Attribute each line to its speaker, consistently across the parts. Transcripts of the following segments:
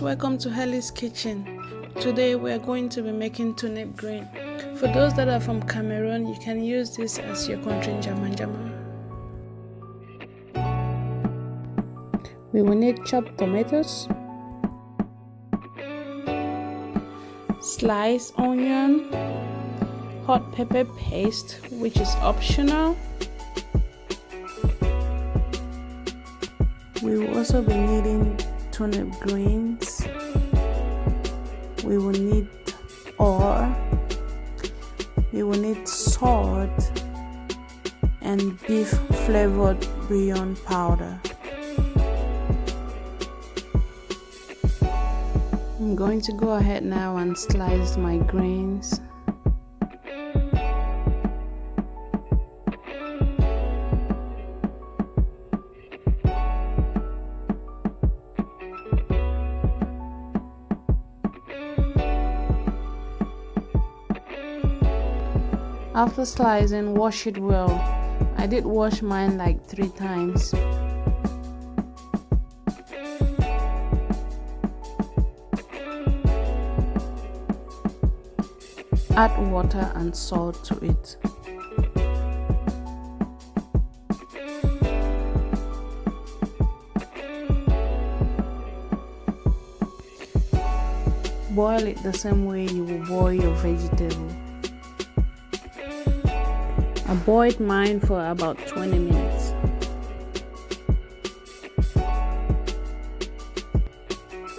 Speaker 1: guys, welcome to Helly's Kitchen. Today we are going to be making turnip green. For those that are from Cameroon, you can use this as your country njama. We will need chopped tomatoes, sliced onion, hot pepper paste, which is optional. We will also be needing turnip greens. We will need oil. We will need salt and beef flavored bouillon powder. I'm going to go ahead now and slice my greens. After slicing, wash it well. I did wash mine like 3 times. Add water and salt to it. Boil it the same way you will boil your vegetable. I boiled mine for about 20 minutes.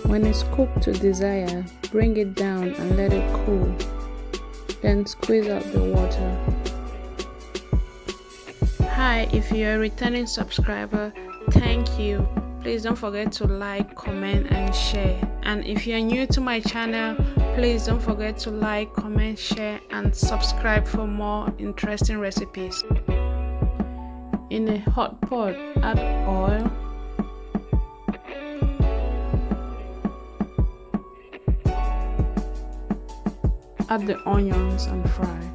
Speaker 1: When it's cooked to desire, bring it down and let it cool. Then squeeze out the water. Hi, if you're a returning subscriber, thank you. Please don't forget to like, comment and share. And if you're new to my channel, please don't forget to like, comment, share and subscribe for more interesting recipes. In a hot pot, add oil, add the onions and fry.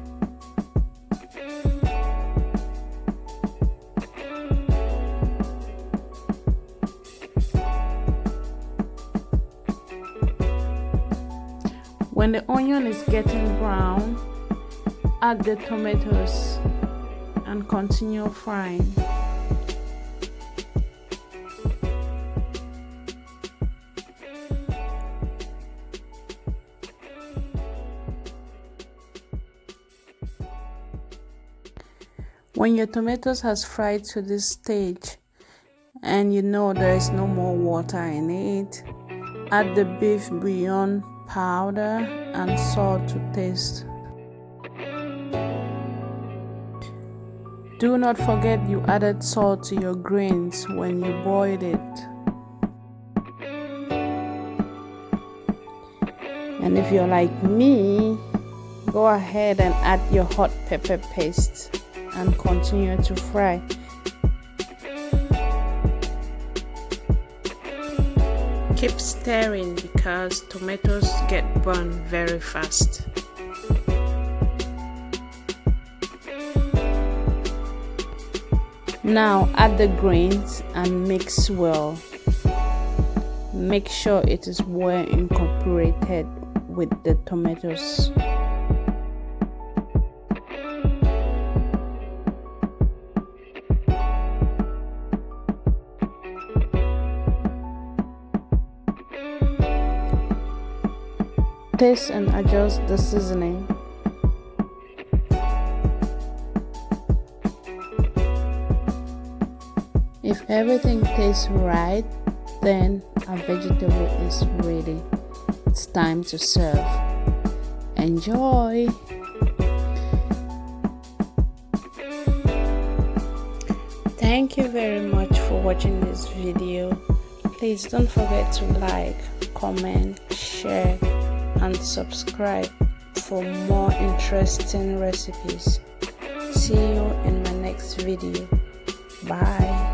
Speaker 1: When the onion is getting brown, add the tomatoes and continue frying. When your tomatoes has fried to this stage and you know there is no more water in it, add the beef bouillon powder and salt to taste. Do not forget you added salt to your greens when you boiled it. And if you're like me, go ahead and add your hot pepper paste and continue to fry. Keep stirring because tomatoes get burned very fast. Now add the greens and mix well. Make sure it is well incorporated with the tomatoes. Taste and adjust the seasoning. If everything tastes right, then our vegetable is ready. It's time to serve. Enjoy! Thank you very much for watching this video. Please don't forget to like, comment, share and subscribe for more interesting recipes. See you in my next video. Bye.